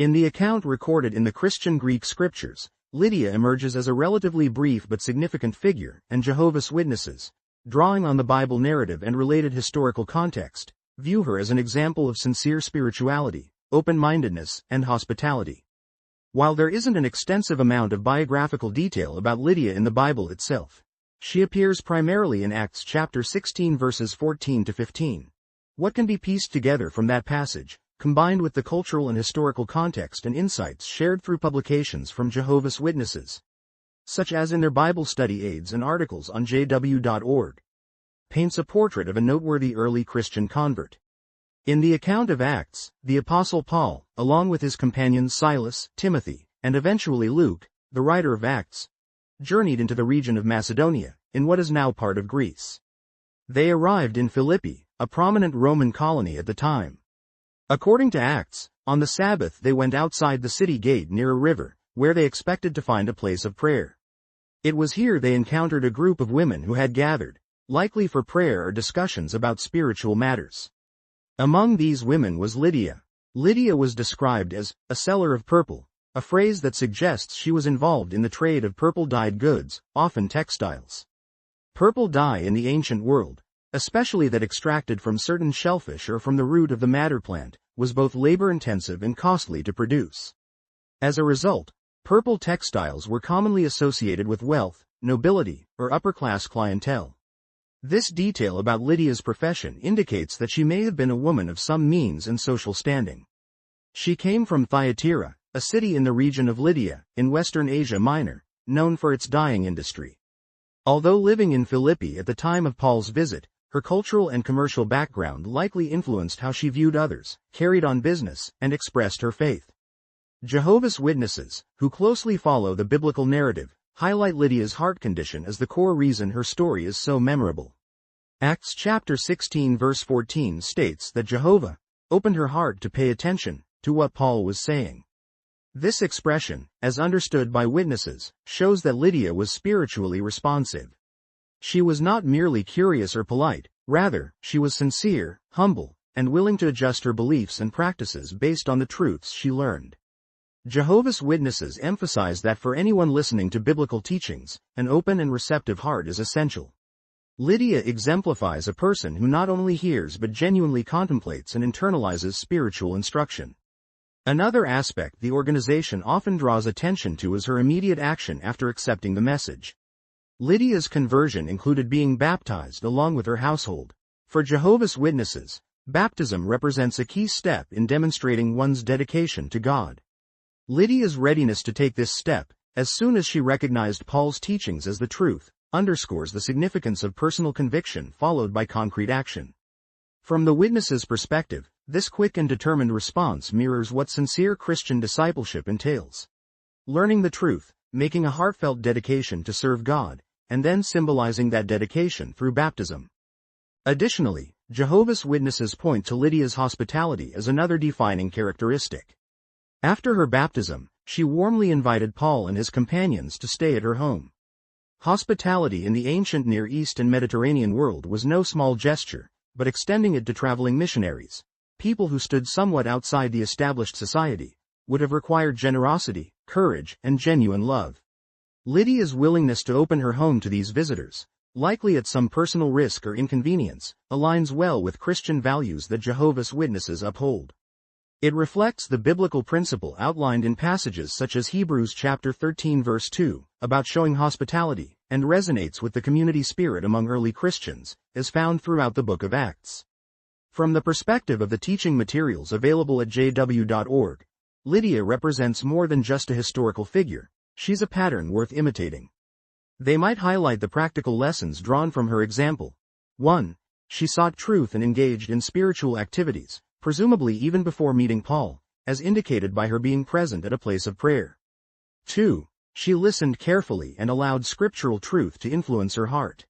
In the account recorded in the Christian Greek scriptures, Lydia emerges as a relatively brief but significant figure, and Jehovah's Witnesses, drawing on the Bible narrative and related historical context, view her as an example of sincere spirituality, open-mindedness, and hospitality. While there isn't an extensive amount of biographical detail about Lydia in the Bible itself, she appears primarily in Acts chapter 16 verses 14 to 15. What can be pieced together from that passage, combined with the cultural and historical context and insights shared through publications from Jehovah's Witnesses, such as in their Bible study aids and articles on jw.org, paints a portrait of a noteworthy early Christian convert. In the account of Acts, the Apostle Paul, along with his companions Silas, Timothy, and eventually Luke, the writer of Acts, journeyed into the region of Macedonia, in what is now part of Greece. They arrived in Philippi, a prominent Roman colony at the time. According to Acts, on the Sabbath they went outside the city gate near a river, where they expected to find a place of prayer. It was here they encountered a group of women who had gathered, likely for prayer or discussions about spiritual matters. Among these women was Lydia. Lydia was described as a seller of purple, a phrase that suggests she was involved in the trade of purple-dyed goods, often textiles. Purple dye in the ancient world, especially that extracted from certain shellfish or from the root of the madder plant, was both labor-intensive and costly to produce. As a result, purple textiles were commonly associated with wealth, nobility, or upper-class clientele. This detail about Lydia's profession indicates that she may have been a woman of some means and social standing. She came from Thyatira, a city in the region of Lydia, in Western Asia Minor, known for its dyeing industry. Although living in Philippi at the time of Paul's visit, her cultural and commercial background likely influenced how she viewed others, carried on business, and expressed her faith. Jehovah's Witnesses, who closely follow the biblical narrative, highlight Lydia's heart condition as the core reason her story is so memorable. Acts chapter 16 verse 14 states that Jehovah opened her heart to pay attention to what Paul was saying. This expression, as understood by witnesses, shows that Lydia was spiritually responsive. She was not merely curious or polite, rather, she was sincere, humble, and willing to adjust her beliefs and practices based on the truths she learned. Jehovah's Witnesses emphasize that for anyone listening to biblical teachings, an open and receptive heart is essential. Lydia exemplifies a person who not only hears but genuinely contemplates and internalizes spiritual instruction. Another aspect the organization often draws attention to is her immediate action after accepting the message. Lydia's conversion included being baptized along with her household. For Jehovah's Witnesses, baptism represents a key step in demonstrating one's dedication to God. Lydia's readiness to take this step, as soon as she recognized Paul's teachings as the truth, underscores the significance of personal conviction followed by concrete action. From the witness's perspective, this quick and determined response mirrors what sincere Christian discipleship entails. Learning the truth, making a heartfelt dedication to serve God, and then symbolizing that dedication through baptism. Additionally, Jehovah's Witnesses point to Lydia's hospitality as another defining characteristic. After her baptism, she warmly invited Paul and his companions to stay at her home. Hospitality in the ancient Near East and Mediterranean world was no small gesture, but extending it to traveling missionaries, people who stood somewhat outside the established society, would have required generosity, courage, and genuine love. Lydia's willingness to open her home to these visitors, likely at some personal risk or inconvenience, aligns well with Christian values that Jehovah's Witnesses uphold. It reflects the biblical principle outlined in passages such as Hebrews chapter 13 verse 2, about showing hospitality, and resonates with the community spirit among early Christians, as found throughout the book of Acts. From the perspective of the teaching materials available at jw.org, Lydia represents more than just a historical figure, she's a pattern worth imitating. They might highlight the practical lessons drawn from her example. 1. She sought truth and engaged in spiritual activities, presumably even before meeting Paul, as indicated by her being present at a place of prayer. 2. She listened carefully and allowed scriptural truth to influence her heart.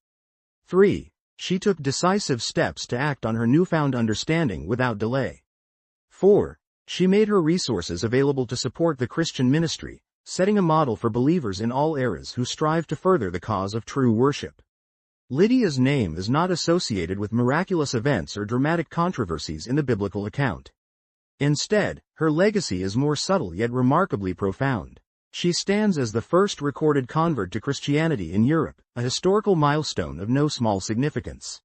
3. She took decisive steps to act on her newfound understanding without delay. 4. She made her resources available to support the Christian ministry, setting a model for believers in all eras who strive to further the cause of true worship. Lydia's name is not associated with miraculous events or dramatic controversies in the biblical account. Instead, her legacy is more subtle yet remarkably profound. She stands as the first recorded convert to Christianity in Europe, a historical milestone of no small significance.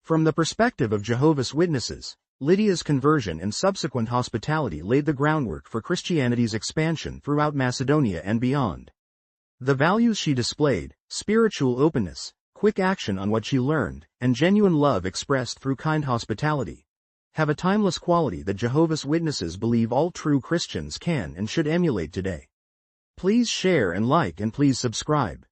From the perspective of Jehovah's Witnesses, Lydia's conversion and subsequent hospitality laid the groundwork for Christianity's expansion throughout Macedonia and beyond. The values she displayed, spiritual openness, quick action on what she learned, and genuine love expressed through kind hospitality, have a timeless quality that Jehovah's Witnesses believe all true Christians can and should emulate today. Please share and like and please subscribe.